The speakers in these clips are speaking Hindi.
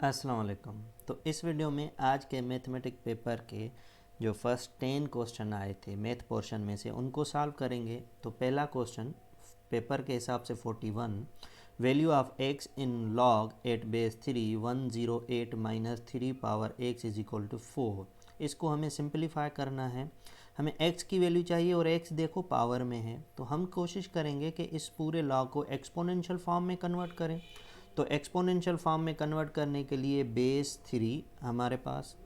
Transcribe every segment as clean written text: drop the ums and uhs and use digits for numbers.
अस्सलाम वालेकुम। तो इस वीडियो में आज के मैथमेटिक पेपर के जो फर्स्ट 10 क्वेश्चन आए थे मैथ पोर्शन में से उनको सॉल्व करेंगे। तो पहला क्वेश्चन पेपर के हिसाब से 41, value of x in log 8 base 3 108 minus 3 power x is equal to 4। इसको हमें सिंप्लीफाई करना है। हमें x की वैल्यू चाहिए और x देखो पावर में है, तो हम कोशिश करेंगे कि इस पूरे लॉग को एक्सपोनेंशियल फॉर्म में कन्वर्ट करें। तो एक्सपोनेंशियल फॉर्म में कन्वर्ट करने के लिए बेस 3 हमारे पास,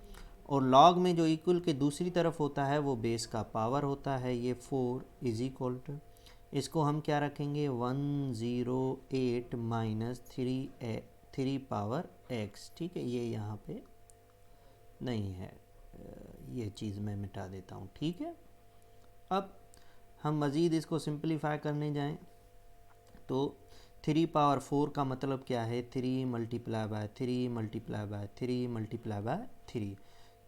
और लॉग में जो इक्वल के दूसरी तरफ होता है वो बेस का पावर होता है, ये 4 इज इक्वल टू, इसको हम क्या रखेंगे 108 माइनस 3 पावर x। ठीक है, ये यहाँ पे नहीं है, ये चीज़ मैं मिटा देता हूँ। ठीक है, अब हम मज़ीद इसको सिंप्लीफाई करने जाएं तो 3 पावर 4 का मतलब क्या है, 3 multiply bye 3 multiply bye 3 multiply bye 3।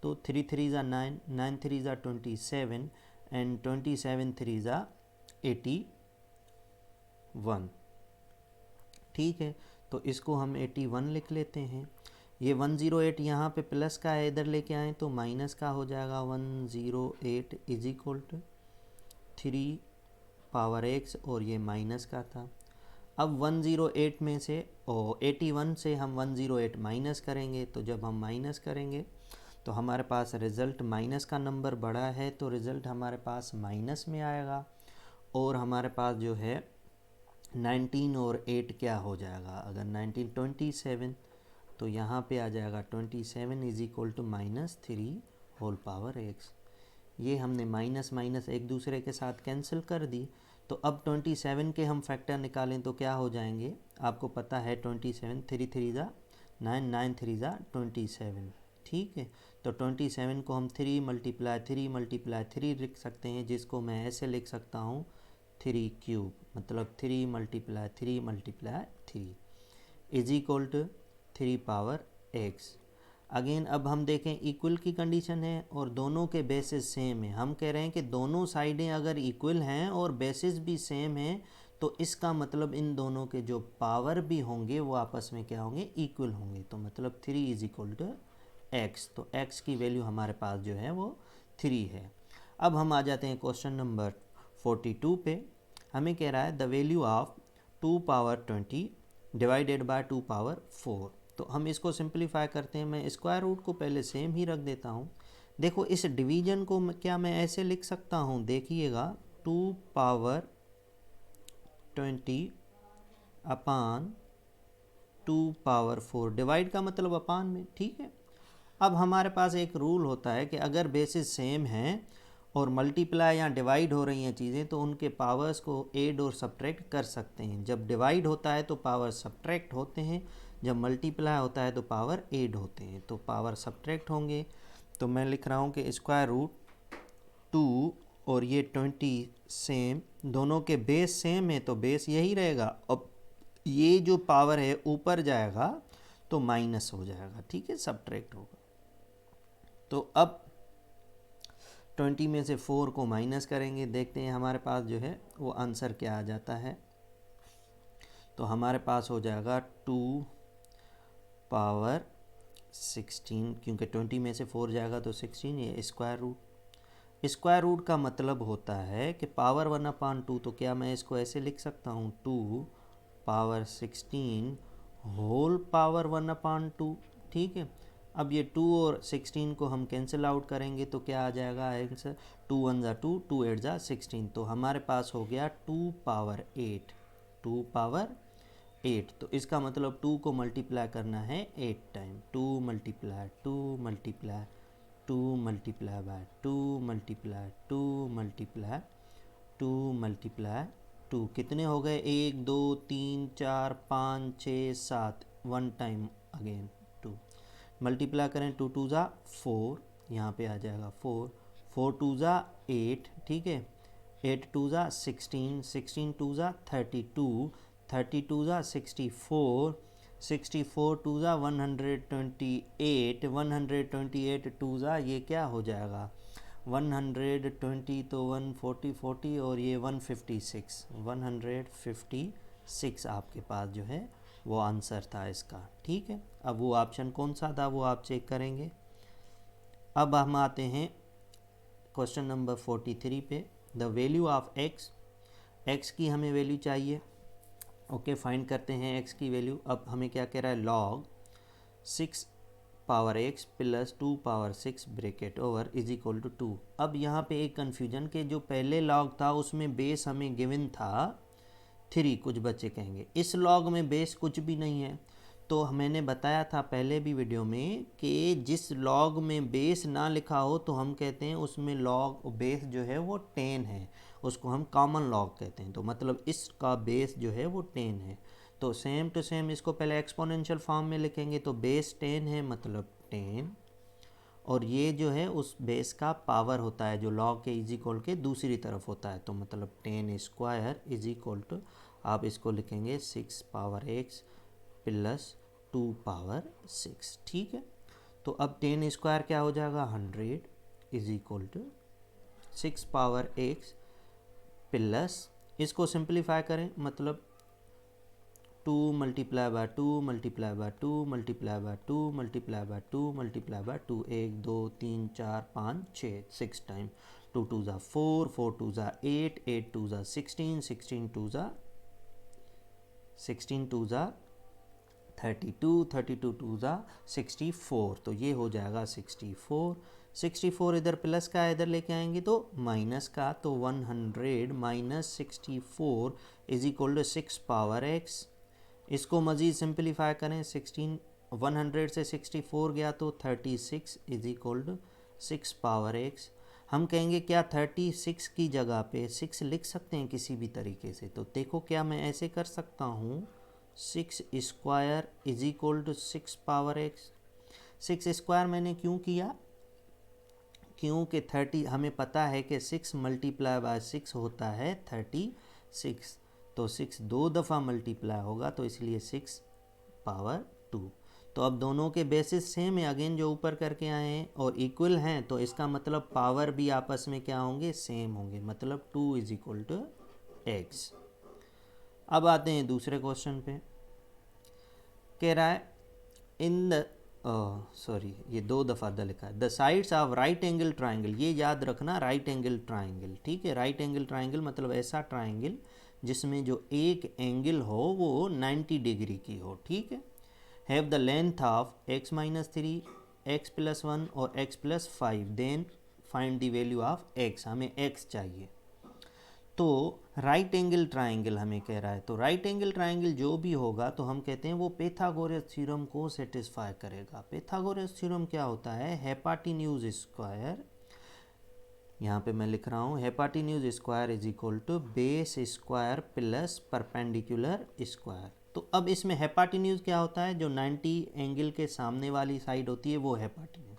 तो 3 3 ज़ा 9, 9 3 ज़ा 27 एंड 27 3 ज़ा 81। ठीक है, तो इसको हम 81 लिख लेते हैं। ये 108 यहाँ पे प्लस का है, इधर लेके आए तो माइनस का हो जाएगा। 108 is equal to 3 power x, और ये माइनस का था। अब 108 में से 81 से हम 108 माइनस करेंगे, तो जब हम माइनस करेंगे तो हमारे पास रिज़ल्ट माइनस का नंबर बड़ा है, तो रिज़ल्ट हमारे पास माइनस में आएगा। और हमारे पास जो है 19 और 8 क्या हो जाएगा, अगर 19 27, तो यहाँ पे आ जाएगा 27 is equal to minus 3 whole power x। ये हमने माइनस माइनस एक दूसरे के साथ कैंसिल कर दी। तो अब 27 के हम फैक्टर निकालें तो क्या हो जाएंगे, आपको पता है 27, 3 3 ज़ा 9, 9 3 ज़ा 27। ठीक है, तो 27 को हम 3 मल्टीप्लाई 3 लिख सकते हैं, जिसको मैं ऐसे लिख सकता हूँ 3 क्यूब, मतलब 3 multiply 3 is equal to 3 power x। Again अब हम देखें, इक्वल की कंडीशन है और दोनों के बेसिस सेम है। हम कह रहे हैं कि दोनों साइडें अगर इक्वल हैं और बेसिस भी सेम हैं, तो इसका मतलब इन दोनों के जो पावर भी होंगे वो आपस में क्या होंगे, इक्वल होंगे। तो मतलब 3 इज इक्वल टू x, तो x की वैल्यू हमारे पास जो है वो 3 है। अब हम आ जाते हैं क्वेश्चन नंबर 42 पे। हमें कह रहा है the value of 2 power 20 divided by 2 power 4। तो हम इसको सिंप्लीफाई करते हैं। मैं स्क्वायर रूट को पहले सेम ही रख देता हूँ। देखो, इस डिवीजन को क्या मैं ऐसे लिख सकता हूँ, देखिएगा 2 पावर 20 अपान 2 पावर 4, डिवाइड का मतलब अपान में। ठीक है, अब हमारे पास एक रूल होता है कि अगर बेसिस सेम हैं और मल्टीप्लाई या डिवाइड हो रही हैं चीज़ें, तो उनके पावर्स को ऐड और सब्ट्रैक्ट कर सकते हैं। जब डिवाइड होता है तो पावर सब्ट्रैक्ट होते हैं, जब मल्टीप्लाई होता है तो पावर ऐड होते हैं। तो पावर सब्ट्रैक्ट होंगे, तो मैं लिख रहा हूँ कि स्क्वायर रूट 2 और ये 20 सेम, दोनों के बेस सेम है तो बेस यही रहेगा। अब ये जो पावर है ऊपर जाएगा तो माइनस हो जाएगा। ठीक है, सब्ट्रैक्ट होगा। तो अब 20 में से 4 को माइनस करेंगे, देखते हैं हमारे पास जो है वो आंसर क्या आ जाता है। तो हमारे पास हो जाएगा 2 पावर 16, क्योंकि 20 में से 4 जाएगा तो 16, ये स्क्वायर रूट। स्क्वायर रूट का मतलब होता है कि पावर 1/2, तो क्या मैं इसको ऐसे लिख सकता हूँ 2 पावर 16 होल पावर 1/2। ठीक है, अब ये 2 और 16 को हम कैंसिल आउट करेंगे तो क्या आ जाएगा आंसर, 2 1 ज़ा 2, 2 8 ज़ा 16। तो हमारे पास हो गया 2 पावर 8, 2 पावर 8। तो इसका मतलब 2 को मल्टीप्लाई करना है 8 time. 2 multiply 2 multiply 2 multiply by 2 multiply 2 multiply 2 multiply 2, कितने हो गए, 1 2 3 4 5 6 7, 1 टाइम अगेन 2 मल्टीप्लाई करें, 2 2 ज़ा 4, यहाँ पे आ जाएगा 4, 4 2 ज़ा 8। ठीक है, 8 2 ज़ा 16, 16 2 ज़ा 32, 32 ज़ा 64, 64 2 ज़ा 128, 128 2 ज़ा ये क्या हो जाएगा 120, तो 140 40 और ये 156, 156 आपके पास जो है वो आंसर था इसका। ठीक है, अब वो ऑप्शन कौन सा था वो आप चेक करेंगे। अब हम आते हैं क्वेश्चन नंबर 43 पे। द वैल्यू ऑफ एक्स की हमें वैल्यू चाहिए। ओके, फाइंड करते हैं एक्स की वैल्यू। अब हमें क्या कह रहा है, log 6 power x plus 2 power 6 bracket over is equal to 2। अब यहाँ पे एक कन्फ्यूजन के जो पहले लॉग था उसमें बेस हमें गिवन था 3, कुछ बच्चे कहेंगे इस लॉग में बेस कुछ भी नहीं है। तो मैंने बताया था पहले भी वीडियो में कि जिस लॉग में बेस ना लिखा हो तो हम कहते हैं उसमें लॉग बेस जो है वो 10 है, उसको हम कॉमन लॉग कहते हैं। तो मतलब इसका बेस जो है वो 10 है। तो सेम टू सेम इसको पहले एक्सपोनेंशियल फॉर्म में लिखेंगे, तो बेस 10 है मतलब 10, और ये जो है उस बेस का पावर होता है जो लॉग के इज इक्वल के दूसरी तरफ होता है। तो मतलब 10 स्क्वायर इज इक्वल टू, आप इसको लिखेंगे 6 पावर एक्स प्लस 2 पावर 6। ठीक है, तो अब 10 स्क्वायर क्या हो जाएगा, 100 is equal to 6 power x plus, इसको सिंप्लीफाई करें मतलब 2 multiply by 2 multiply by 2 multiply by 2 multiply by 2 multiply by 2, 1 2 3 4 5 6, 6 time 2 2 ज़ा 4, 4 2 ज़ा 8, 8 2 ज़ा 16, 16 2 ज़ा 16 2 ज़ा 32, 32 2 ज़ा 64, तो ये हो जाएगा 64। 64 इधर प्लस का इधर लेके आएंगे तो माइनस का, तो 100 minus 64 is equal to 6 power x. इसको मज़ीद सिंप्लीफाई करें, 100 से 64 गया तो 36 is equal to 6 power x. हम कहेंगे क्या 36 की जगह पे 6 लिख सकते हैं किसी भी तरीके से, तो देखो क्या मैं ऐसे कर सकता हूँ, 6 square is equal to 6 power x. 6 square मैंने क्यों किया, क्योंकि 30 हमें पता है कि 6 मल्टीप्लाई बाय 6 होता है 36, तो 6 दो दफ़ा मल्टीप्लाई होगा तो इसलिए 6 पावर 2। तो अब दोनों के बेसिस सेम है, अगेन जो ऊपर करके आए हैं और इक्वल हैं, तो इसका मतलब पावर भी आपस में क्या होंगे, सेम होंगे, मतलब 2 इज इक्वल टू एक्स। अब आते हैं दूसरे क्वेश्चन पे। कह रहा है इन द सॉरी ये दो दफ़ा द लिखा है, the sides of right angle triangle, ये याद रखना राइट एंगल ट्राइंगल। ठीक है, राइट एंगल ट्राइंगल मतलब ऐसा ट्राइंगल जिसमें जो एक एंगल हो वो 90 डिग्री की हो। ठीक है, have the length of x minus 3, x plus 1 और x plus 5, then find the value of x, हमें x चाहिए। तो राइट एंगल ट्राइंगल हमें कह रहा है, तो राइट एंगल ट्राइंगल जो भी होगा तो हम कहते हैं वो पैथागोरस थ्योरम को सेटिस्फाई करेगा। पैथागोरस थ्योरम क्या होता है, हाइपोटेन्यूज स्क्वायर, यहाँ पे मैं लिख रहा हूँ hypotenuse square is equal to base square plus perpendicular square. तो अब इसमें हाइपोटेन्यूज क्या होता है, जो 90 एंगल के सामने वाली साइड होती है वो हाइपोटेन्यूज।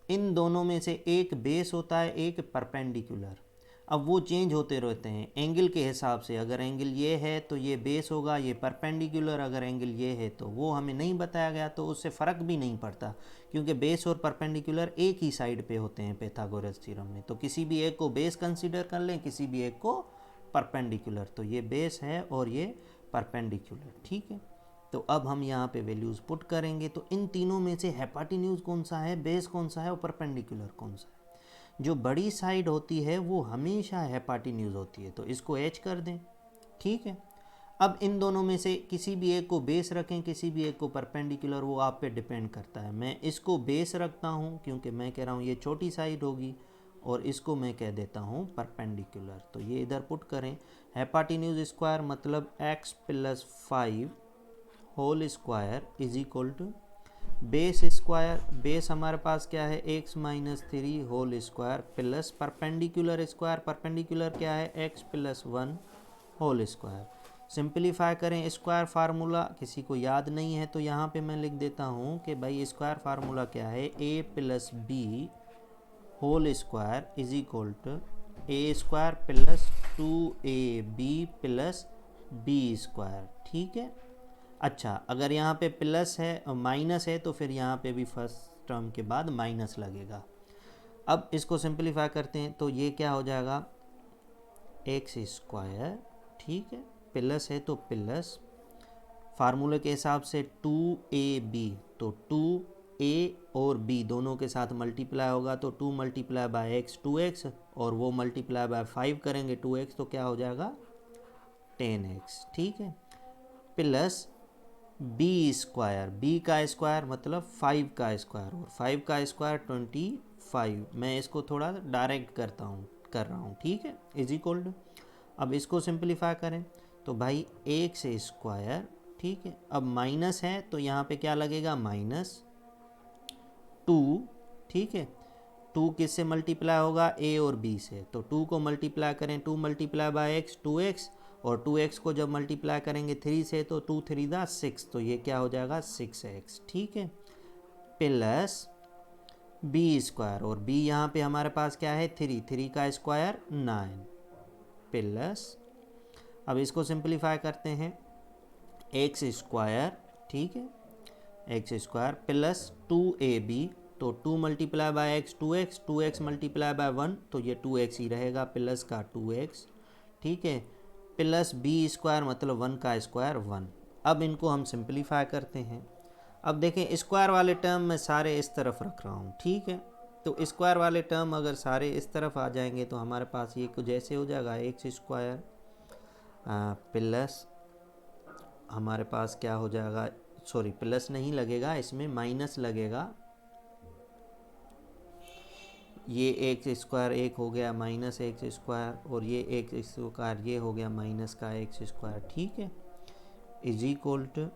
इन दोनों में से एक बेस होता है, एक परपेंडिकुलर। अब वो चेंज होते रहते हैं एंगल के हिसाब से, अगर एंगल ये है तो ये बेस होगा, ये परपेंडिकुलर, अगर एंगल ये है तो वो हमें नहीं बताया गया, तो उससे फ़र्क भी नहीं पड़ता क्योंकि बेस और परपेंडिकुलर एक ही साइड पे होते हैं पैथागोरस थ्योरम में। तो किसी भी एक को बेस कंसीडर कर लें, किसी भी एक को परपेंडिकुलर, तो ये बेस है और ये परपेंडिकुलर। ठीक है, तो अब हम यहाँ पे वैल्यूज़ पुट करेंगे, तो इन तीनों में से हाइपोटेन्यूज कौन सा है, बेस कौन सा है और परपेंडिकुलर कौन सा है। जो बड़ी साइड होती है वो हमेशा हाइपोटेन्यूज होती है, तो इसको एच कर दें। ठीक है, अब इन दोनों में से किसी भी एक को बेस रखें, किसी भी एक को परपेंडिकुलर, वो आप पे डिपेंड करता है। मैं इसको बेस रखता हूँ क्योंकि मैं कह रहा हूँ ये छोटी साइड होगी, और इसको मैं कह देता हूँ परपेंडिकुलर। तो ये इधर पुट करें, हाइपोटेन्यूज स्क्वायर मतलब x plus 5 whole square is equal to base square, base हमारे पास क्या है x minus 3 whole square plus perpendicular square, perpendicular क्या है x plus 1 whole square. Simplify करें, स्क्वायर फार्मूला किसी को याद नहीं है तो यहाँ पे मैं लिख देता हूँ कि भाई स्क्वायर फार्मूला क्या है, a plus B whole square is equal to A square plus 2ab plus B square. ठीक है, अच्छा अगर यहाँ पे प्लस है और माइनस है तो फिर यहाँ पे भी फर्स्ट टर्म के बाद माइनस लगेगा। अब इसको सिंप्लीफाई करते हैं तो ये क्या हो जाएगा, एक्स स्क्वायर, ठीक है, प्लस है तो प्लस फार्मूले के हिसाब से 2ab, तो 2a और b दोनों के साथ मल्टीप्लाई होगा तो 2 मल्टीप्लाई बाय x 2x, और वो मल्टीप्लाई बाय 5 करेंगे 2x, तो क्या हो जाएगा 10x, ठीक है, प्लस b स्क्वायर, b का स्क्वायर मतलब 5 का स्क्वायर, और 5 का स्क्वायर 25। मैं इसको थोड़ा डायरेक्ट कर रहा हूँ, ठीक है, इज इक्वल टू, अब इसको सिंप्लीफाई करें तो भाई x स्क्वायर, ठीक है, अब माइनस है तो यहाँ पे क्या लगेगा -2, ठीक है, 2 किससे मल्टीप्लाई होगा a और b से, तो 2 को मल्टीप्लाई करें 2 मल्टीप्लाई बाय x 2x, और 2x को जब मल्टीप्लाई करेंगे 3 से तो 2 3 दा 6, तो ये क्या हो जाएगा 6x, ठीक है, प्लस b स्क्वायर, और b यहाँ पे हमारे पास क्या है 3 का स्क्वायर 9, प्लस अब इसको सिंप्लीफाई करते हैं एक्स स्क्वायर, ठीक है, एक्स स्क्वायर प्लस 2ab, तो 2 multiply bye x 2x, 2x multiply by 1, तो ये 2x ही रहेगा, प्लस का 2x, ठीक है, प्लस b स्क्वायर मतलब 1 का स्क्वायर 1। अब इनको हम सिंप्लीफाई करते हैं। अब देखें स्क्वायर वाले टर्म मैं सारे इस तरफ रख रहा हूँ, ठीक है, तो स्क्वायर वाले टर्म अगर सारे इस तरफ आ जाएंगे तो हमारे पास ये कुछ ऐसे हो जाएगा एक्स स्क्वायर प्लस हमारे पास क्या हो जाएगा, सॉरी प्लस नहीं लगेगा, इसमें माइनस लगेगा, ये एक्स स्क्वायर एक हो गया माइनस एक्स स्क्वायर, और ये एक्स स्क्वायर ये हो गया माइनस का एक्स स्क्वायर, ठीक है, इज इक्वल टू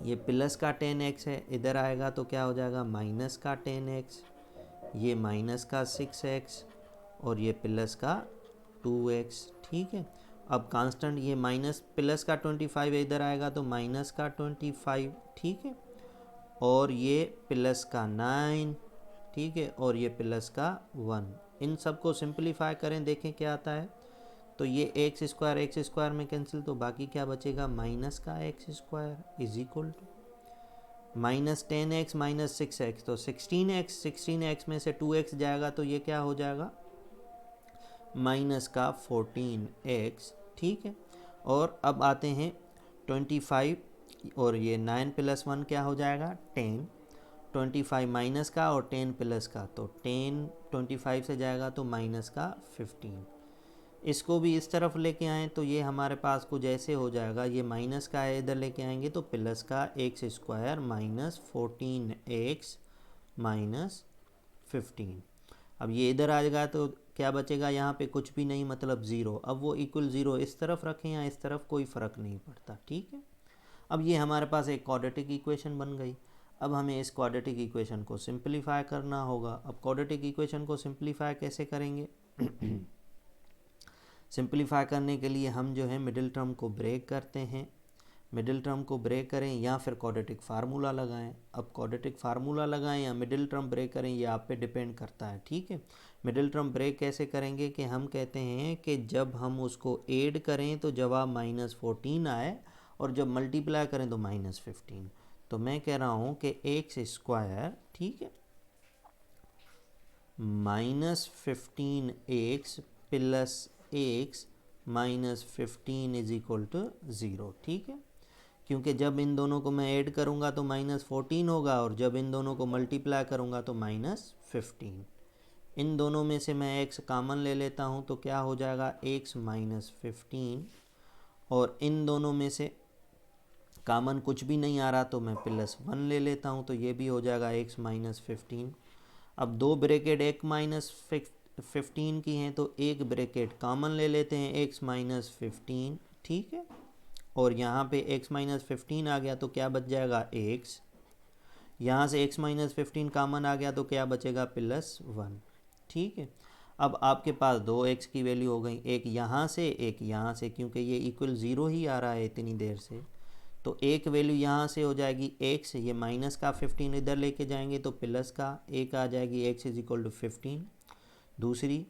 ये प्लस का 10x है, इधर आएगा तो क्या हो जाएगा माइनस का 10x, ये माइनस का 6x, और ये प्लस का 2x, ठीक है, अब कांस्टेंट ये माइनस प्लस का 25 इधर आएगा तो माइनस का 25, ठीक है, और ये प्लस का 9, ठीक है, और ये प्लस का 1। इन सब को सिंप्लीफाई करें, देखें क्या आता है, तो ये एक्स स्क्वायर में कैंसिल, तो बाकी क्या बचेगा माइनस का X square is equal to minus 10x minus 6x, तो 16x में से 2x जाएगा तो ये क्या हो जाएगा माइनस का 14x, ठीक है, और अब आते हैं 25, और ये 9 प्लस 1 क्या हो जाएगा 10, 25 माइनस का और 10 प्लस का, तो 10 25 से जाएगा तो माइनस का 15। इसको भी इस तरफ लेके आएँ तो ये हमारे पास कुछ ऐसे हो जाएगा, ये माइनस का है इधर लेके आएंगे तो प्लस का X square minus 14x minus 15। अब ये इधर आ जाएगा तो क्या बचेगा, यहाँ पे कुछ भी नहीं मतलब ज़ीरो, अब वो इक्वल ज़ीरो इस तरफ रखें या इस तरफ कोई फ़र्क नहीं पड़ता, ठीक है। अब ये हमारे पास एक क्वाड्रेटिक इक्वेशन बन गई। अब हमें इस क्वाड्रेटिक इक्वेशन को सिंप्लीफाई करना होगा। अब क्वाड्रेटिक इक्वेशन को सिंप्लीफाई कैसे करेंगे सिंप्लीफाई करने के लिए हम जो है मिडिल टर्म को ब्रेक करते हैं, मिडिल टर्म को ब्रेक करें या फिर क्वाड्रेटिक फार्मूला लगाएं। अब क्वाड्रेटिक फार्मूला लगाएं या मिडिल टर्म ब्रेक करें ये आप पे डिपेंड करता है, ठीक है। मिडिल टर्म ब्रेक कैसे करेंगे कि हम कहते हैं कि जब हम उसको ऐड करें तो जवाब -14 आए, और जब मल्टीप्लाई करें तो -15। तो मैं कह रहा हूँ कि एक्स स्क्वायर, ठीक है, -15x plus X -15 is equal to 0, ठीक है, क्योंकि जब इन दोनों को मैं ऐड करूँगा तो -14 होगा, और जब इन दोनों को मल्टीप्लाई करूँगा तो -15। इन दोनों में से मैं x कॉमन ले लेता हूँ तो क्या हो जाएगा x -15, और इन दोनों में से कॉमन कुछ भी नहीं आ रहा तो मैं +1 ले लेता हूँ तो ये भी हो जाएगा x -15। अब दो ब्रैकेट एक -15 की हैं तो एक ब्रैकेट कॉमन ले लेते हैं x -15, ठीक है, और यहाँ पे x -15 आ गया तो क्या बच जाएगा x, यहाँ से x -15 कॉमन आ गया तो क्या बचेगा +1, ठीक है। अब आपके पास दो x की वैल्यू हो गई, एक यहाँ से एक यहाँ से, क्योंकि ये इक्वल 0 ही आ रहा है इतनी देर से, तो एक वैल्यू यहाँ से हो जाएगी x, ये माइनस का 15 इधर लेके जाएंगे तो प्लस का एक आ जाएगी x इज इक्वल टू 15। दूसरी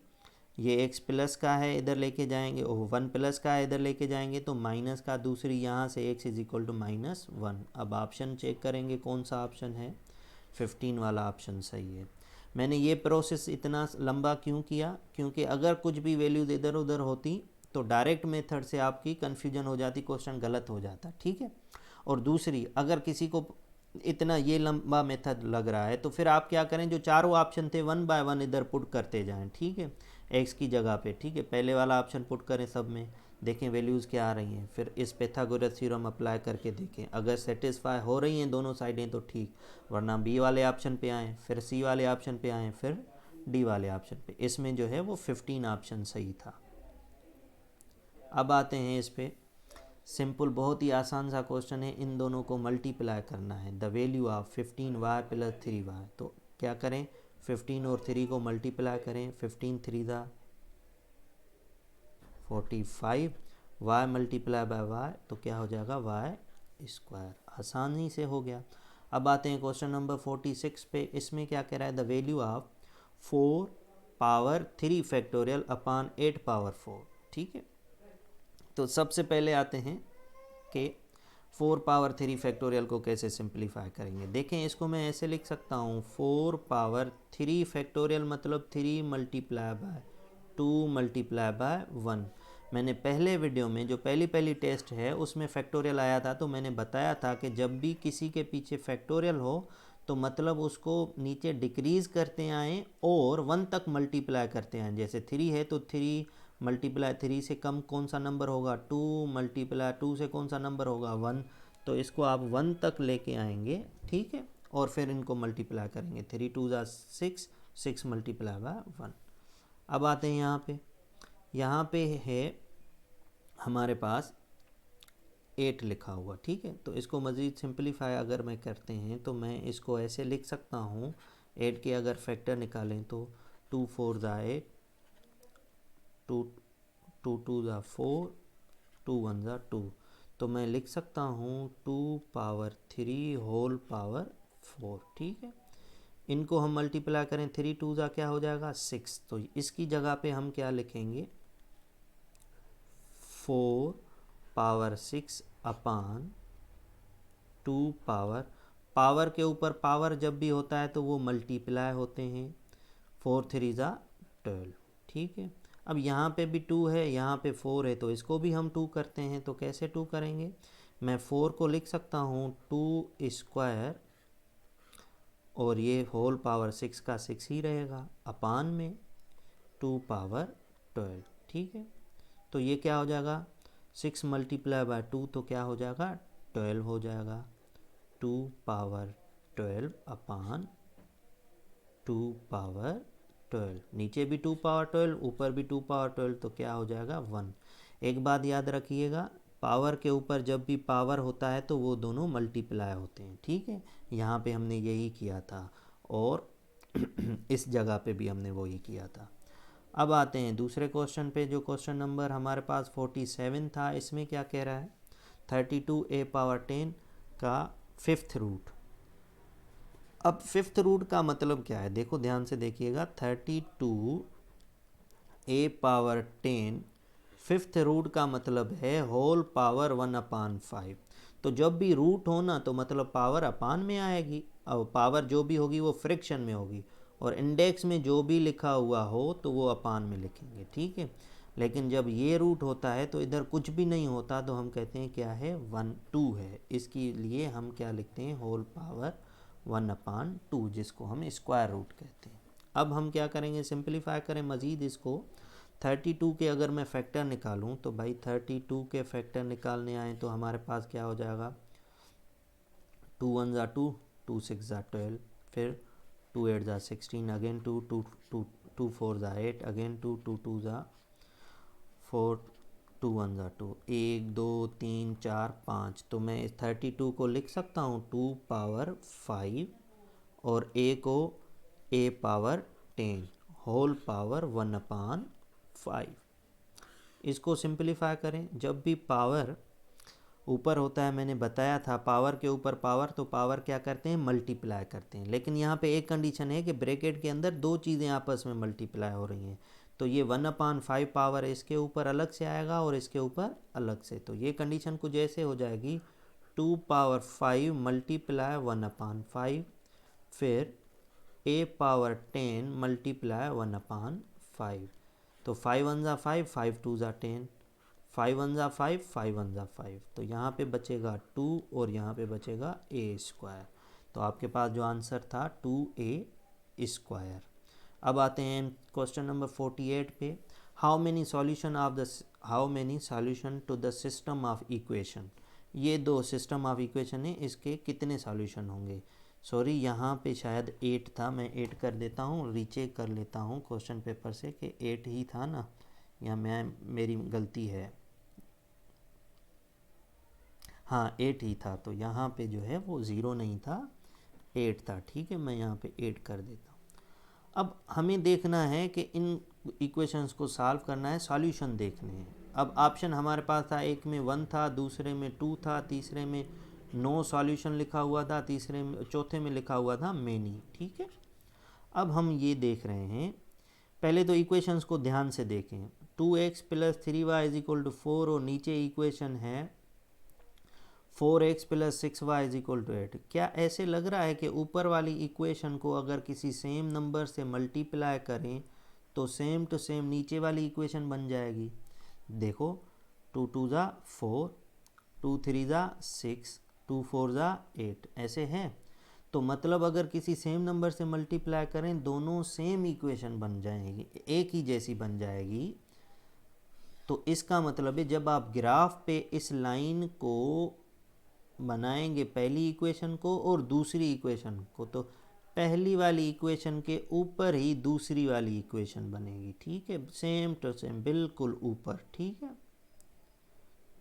ये x प्लस का है इधर लेके जाएंगे, 1 प्लस का है इधर लेके जाएंगे तो माइनस का, दूसरी यहाँ से x इज इक्वल टू -1। अब ऑप्शन चेक करेंगे कौन सा ऑप्शन है, 15 वाला ऑप्शन सही है। मैंने ये प्रोसेस इतना लंबा क्यों किया, क्योंकि अगर कुछ भी वैल्यूज इधर उधर होती तो डायरेक्ट मेथड से आपकी कन्फ्यूजन हो जाती, क्वेश्चन गलत हो जाता, ठीक है। और दूसरी, अगर किसी को इतना ये लंबा मेथड लग रहा है तो फिर आप क्या करें, जो चारों ऑप्शन थे 1 बाय 1 इधर पुट करते जाएं, ठीक है, एक्स की जगह पे, ठीक है। पहले वाला ऑप्शन पुट करें सब में, देखें वैल्यूज़ क्या आ रही हैं, फिर इस पैथागोरस थ्योरम अप्लाई करके देखें, अगर सेटिस्फाई हो रही हैं दोनों साइडें तो ठीक, वरना बी वाले ऑप्शन पे आएँ, फिर सी वाले ऑप्शन पे आएँ, फिर डी वाले ऑप्शन पे। इसमें जो है वो 15 ऑप्शन सही था। अब आते हैं इस पे, सिंपल बहुत ही आसान सा क्वेश्चन है, इन दोनों को मल्टीप्लाई करना है, the value of 15y plus 3y। तो क्या करें, 15 और 3 को मल्टीप्लाई करें, 15 3 दा 45, y मल्टीप्लाई बाय y तो क्या हो जाएगा y स्क्वायर, आसानी से हो गया। अब आते हैं क्वेश्चन नंबर 46 पे, इसमें क्या कह रहा है, the value of 4 power 3 factorial upon 8 power 4, ठीक है। तो सबसे पहले आते हैं कि 4 पावर 3 फैक्टोरियल को कैसे सिंप्लीफाई करेंगे। देखें इसको मैं ऐसे लिख सकता हूँ, 4 पावर 3 फैक्टोरियल मतलब 3 मल्टीप्लाई बाय 2 मल्टीप्लाई बाय 1। मैंने पहले वीडियो में जो पहली टेस्ट है उसमें फैक्टोरियल आया था, तो मैंने बताया था कि जब भी किसी के पीछे फैक्टोरियल हो तो मतलब उसको नीचे डिक्रीज़ करते आएँ और 1 तक मल्टीप्लाई करते आएँ। जैसे 3 है तो 3 मल्टीप्लाई 3 से कम कौन सा नंबर होगा, 2 मल्टीप्लाई 2 से कौन सा नंबर होगा, 1। तो इसको आप 1 तक लेके आएंगे, ठीक है, और फिर इनको मल्टीप्लाई करेंगे, 3 2 ज़ा 6, 6 मल्टीप्लाई बाय 1। अब आते हैं यहाँ पे है हमारे पास 8 लिखा हुआ, ठीक है। तो इसको मज़ीद सिंप्लीफाई अगर मैं करते हैं तो मैं इसको ऐसे लिख सकता हूँ, 8 के अगर फैक्टर निकालें तो 2 4 ज़ा 8, 2 2 ज़ा 4, 2 1 ज़ा 2। तो मैं लिख सकता हूँ 2 पावर 3 होल पावर 4, ठीक है। इनको हम मल्टीप्लाई करें, 3 2 ज़ा क्या हो जाएगा 6, तो इसकी जगह पे हम क्या लिखेंगे, 4 पावर 6 अपान 2 पावर के ऊपर पावर जब भी होता है तो वो मल्टीप्लाई होते हैं, 4 3 ज़ा 12, ठीक है। अब यहाँ पे भी 2 है, यहाँ पे 4 है, तो इसको भी हम 2 करते हैं। तो कैसे 2 करेंगे, मैं 4 को लिख सकता हूँ 2 स्क्वायर और ये होल पावर 6 का 6 ही रहेगा, अपान में 2 पावर 12, ठीक है। तो ये क्या हो जाएगा, 6 मल्टीप्लाई बाय 2 तो क्या हो जाएगा 12 हो जाएगा, 2 पावर 12 अपान 2 पावर 12, नीचे भी 2 पावर 12, ऊपर भी 2 पावर 12, तो क्या हो जाएगा 1। एक बात याद रखिएगा, पावर के ऊपर जब भी पावर होता है तो वो दोनों मल्टीप्लाई होते हैं, ठीक है। यहाँ पे हमने यही किया था और इस जगह पे भी हमने वही किया था। अब आते हैं दूसरे क्वेश्चन पे, जो क्वेश्चन नंबर हमारे पास 47 था। इसमें क्या कह रहा है, 32a पावर 10 का 5th रूट। अब 5th रूट का मतलब क्या है, देखो ध्यान से देखिएगा, 32a पावर 10 5th रूट का मतलब है होल पावर 1/5। तो जब भी रूट हो ना तो मतलब पावर अपान में आएगी, और पावर जो भी होगी वो फ्रैक्शन में होगी, और इंडेक्स में जो भी लिखा हुआ हो तो वो अपान में लिखेंगे, ठीक है। लेकिन जब ये रूट होता है तो इधर कुछ भी नहीं होता, तो हम कहते हैं क्या है 1 2 है, इसके लिए हम क्या लिखते हैं होल पावर 1/2, जिसको हम स्क्वायर रूट कहते हैं। अब हम क्या करेंगे, सिंप्लीफाई करें मज़ीद इसको। 32 के अगर मैं फैक्टर निकालूं तो भाई 32 के फैक्टर निकालने आए तो हमारे पास क्या हो जाएगा, 2 1 ज़ा 2, 2 6 ज़ा 12, फिर 2 8 ज़ा 16, अगेन 2 2 2 2 4 ज़ा 8, अगेन 2 2 2 ज़ा 4, 2 1 ज़ा 2, 1 2 3 4 5। तो मैं 32 को लिख सकता हूँ 2 पावर 5 और a को a पावर 10 होल पावर 1/5। इसको सिंप्लीफाई करें, जब भी पावर ऊपर होता है, मैंने बताया था पावर के ऊपर पावर, तो पावर क्या करते हैं मल्टीप्लाई करते हैं। लेकिन यहाँ पे एक कंडीशन है कि ब्रैकेट के अंदर दो चीज़ें आपस में मल्टीप्लाई हो रही हैं, तो ये 1/5 पावर इसके ऊपर अलग से आएगा और इसके ऊपर अलग से। तो ये कंडीशन कुछ ऐसे हो जाएगी, 2 पावर 5 मल्टीप्लाई 1/5, फिर a पावर 10 मल्टीप्लाई 1/5। तो 5 1 ज़ा 5, 5 2 ज़ा 10, 5 वन ज़ा 5, 5 वन ज़ा 5, तो यहाँ पे बचेगा 2 और यहाँ पे बचेगा ए स्क्वायर। तो आपके पास जो आंसर था 2a स्क्वायर। अब आते हैं क्वेश्चन नंबर 48 पे। How many solution to the system of equation. ये दो सिस्टम ऑफ इक्वेशन है, इसके कितने सॉल्यूशन होंगे। सॉरी, यहाँ पे शायद 8 था, मैं 8 कर देता हूँ, रीचेक कर लेता हूँ क्वेश्चन पेपर से कि 8 ही था ना, या मेरी गलती है। हाँ 8 ही था, तो यहाँ पे जो है वो 0 नहीं था, 8 था। ठीक है, मैं यहाँ पे 8 कर देता हूँ। अब हमें देखना है कि इन इक्वेशंस को सॉल्व करना है, सॉल्यूशन देखने हैं। अब ऑप्शन हमारे पास था, एक में 1 था, दूसरे में 2 था, तीसरे में नो सॉल्यूशन लिखा हुआ था, चौथे में लिखा हुआ था मेनी। ठीक है, अब हम ये देख रहे हैं, पहले तो इक्वेशंस को ध्यान से देखें। 2x plus 3y is equal to 4 और नीचे इक्वेशन है 4x plus 6y is equal to 8। क्या ऐसे लग रहा है कि ऊपर वाली इक्वेशन को अगर किसी सेम नंबर से मल्टीप्लाई करें तो सेम टू सेम नीचे वाली इक्वेशन बन जाएगी। देखो 2 2 ज़ा 4, 2 3 ज़ा 6, 2 4 ज़ा 8, ऐसे है। तो मतलब अगर किसी सेम नंबर से मल्टीप्लाई करें दोनों सेम इक्वेशन बन जाएगी, एक ही जैसी बन जाएगी। तो इसका मतलब है जब आप ग्राफ पे इस लाइन को बनाएंगे, पहली इक्वेशन को और दूसरी इक्वेशन को, तो पहली वाली इक्वेशन के ऊपर ही दूसरी वाली इक्वेशन बनेगी। ठीक है, सेम टू सेम, बिल्कुल ऊपर। ठीक है,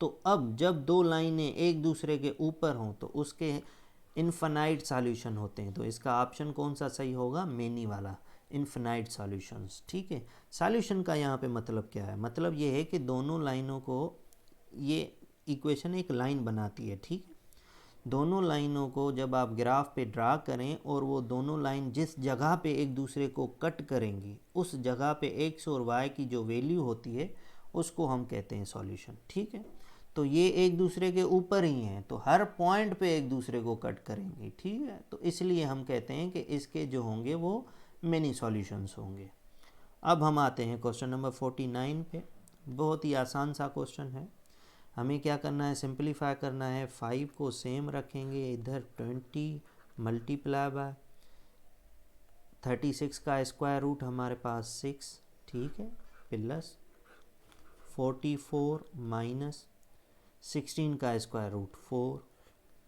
तो अब जब दो लाइनें एक दूसरे के ऊपर हों तो उसके इनफाइनाइट सॉल्यूशन होते हैं। तो इसका ऑप्शन कौन सा सही होगा, मेनी वाला, इनफाइनाइट सॉल्यूशंस। ठीक है, सॉल्यूशन का यहाँ पे मतलब क्या है, मतलब ये है कि दोनों लाइनों को, ये इक्वेशन एक लाइन बनाती है। ठीक है, दोनों लाइनों को जब आप ग्राफ पे ड्रा करें और वो दोनों लाइन जिस जगह पे एक दूसरे को कट करेंगी उस जगह पे x और y की जो वैल्यू होती है उसको हम कहते हैं सॉल्यूशन। ठीक है, तो ये एक दूसरे के ऊपर ही हैं, तो हर पॉइंट पे एक दूसरे को कट करेंगी। ठीक है, तो इसलिए हम कहते हैं कि इसके जो होंगे वो मेनी सॉल्यूशंस होंगे। अब हम आते हैं क्वेश्चन नंबर 49 पे। बहुत ही आसान सा क्वेश्चन है। हमें क्या करना है, सिंपलीफाई करना है। 5 को सेम रखेंगे, इधर 20 मल्टीप्लाई बाय 36 का स्क्वायर रूट हमारे पास 6। ठीक है, प्लस 44 माइनस 16 का स्क्वायर रूट 4।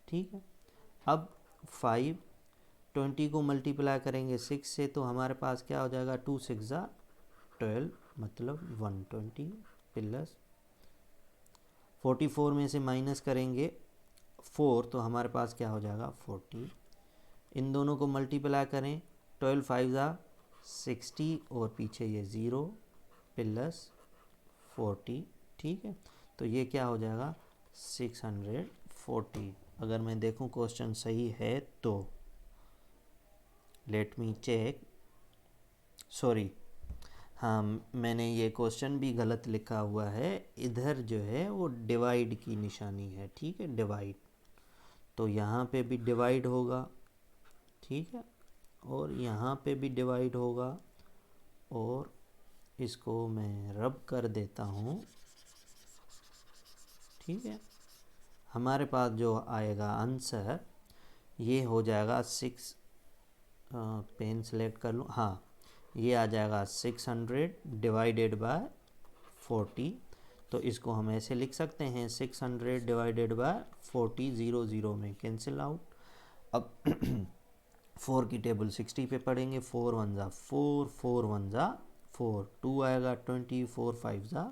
ठीक है, अब 5 20 को मल्टीप्लाई करेंगे 6 से, तो हमारे पास क्या हो जाएगा, 2 6 ज़ा 12, मतलब 120 प्लस 44 में से माइनस करेंगे 4, तो हमारे पास क्या हो जाएगा 40। इन दोनों को मल्टीप्लाई करें, 12 5 ज़ा 60 और पीछे ये 0 प्लस 40। ठीक है, तो ये क्या हो जाएगा 640। अगर मैं देखूं क्वेश्चन सही है तो, लेट मी चेक। सॉरी, हाँ मैंने ये क्वेश्चन भी गलत लिखा हुआ है, इधर जो है वो डिवाइड की निशानी है। ठीक है, डिवाइड, तो यहाँ पे भी डिवाइड होगा। ठीक है, और यहाँ पे भी डिवाइड होगा, और इसको मैं रब कर देता हूँ। ठीक है, हमारे पास जो आएगा आंसर ये हो जाएगा 6, पेन सेलेक्ट कर लूँ, हाँ ये आ जाएगा 600 डिवाइडेड बाय 40। तो इसको हम ऐसे लिख सकते हैं, 600 डिवाइडेड बाय 40, 0 0 में कैंसिल आउट। अब 4 की टेबल 60 पे पढ़ेंगे, 4 1 ज़ा 4, 4 1 ज़ा 4, 2 आएगा 20, 4 5 ज़ा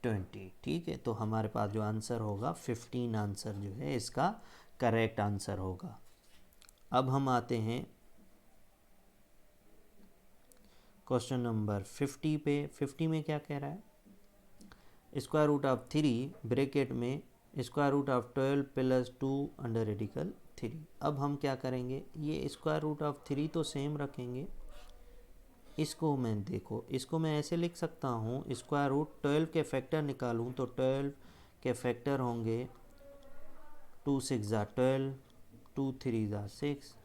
20। ठीक है, तो हमारे पास जो आंसर होगा 15 आंसर जो है इसका करेक्ट आंसर होगा। अब हम आते हैं क्वेश्चन नंबर 50 पे। 50 में क्या कह रहा है, स्क्वायर रूट ऑफ 3 ब्रैकेट में square root of 12 plus 2 under radical 3। अब हम क्या करेंगे, ये स्क्वायर रूट ऑफ 3 तो सेम रखेंगे, इसको मैं देखो, इसको मैं ऐसे लिख सकता हूँ, स्क्वायर रूट 12 के फैक्टर निकालूँ तो 12 के फैक्टर होंगे 2 6 ज़ा 12, 2 3 ज़ा 6,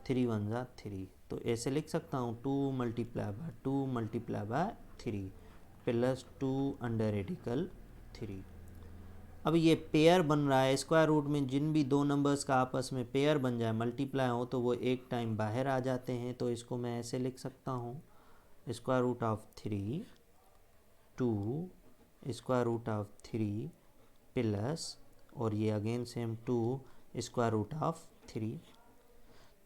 3 1 ज़ा 3। तो ऐसे लिख सकता हूँ 2 multiply by 2 multiply bye 3 plus 2 under radical 3। अब ये पेयर बन रहा है, स्क्वायर रूट में जिन भी दो नंबर्स का आपस में पेयर बन जाए, मल्टीप्लाई हो, तो वो एक टाइम बाहर आ जाते हैं। तो इसको मैं ऐसे लिख सकता हूँ, square root of 3 2 square root of 3 plus, और ये again same 2 square root of 3।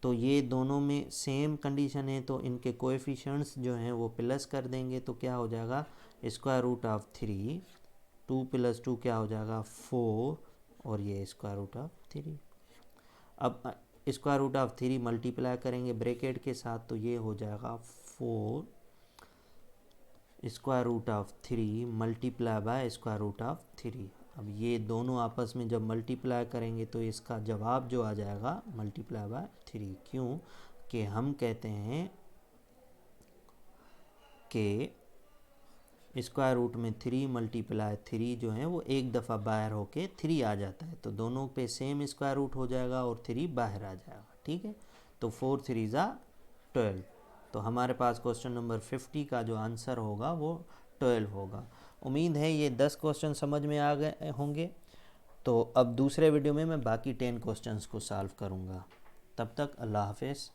तो ये दोनों में सेम कंडीशन है, तो इनके कोएफिशिएंट्स जो हैं वो प्लस कर देंगे, तो क्या हो जाएगा, स्क्वायर रूट ऑफ 3 2 + 2 क्या हो जाएगा 4, और ये स्क्वायर रूट ऑफ 3। अब स्क्वायर रूट ऑफ 3 मल्टीप्लाई करेंगे ब्रैकेट के साथ, तो ये हो जाएगा 4 square root of 3 multiply by square root of 3। अब ये दोनों आपस में जब मल्टीप्लाई करेंगे तो इसका जवाब जो आ जाएगा मल्टीप्लाई बाय 3। क्यों कि हम कहते हैं कि स्क्वायर रूट में 3 मल्टीप्लाई 3 जो है वो एक दफ़ा बाहर होके 3 आ जाता है, तो दोनों पे सेम स्क्वायर रूट हो जाएगा और 3 बाहर आ जाएगा। ठीक है, तो 4 3 ज़ा 12। तो हमारे पास क्वेश्चन नंबर 50 का जो आंसर होगा वो 12 होगा। उम्मीद है ये 10 क्वेश्चन समझ में आ गए होंगे। तो अब दूसरे वीडियो में मैं बाकी 10 क्वेश्चंस को सॉल्व करूँगा। तब तक अल्लाह हाफिज़।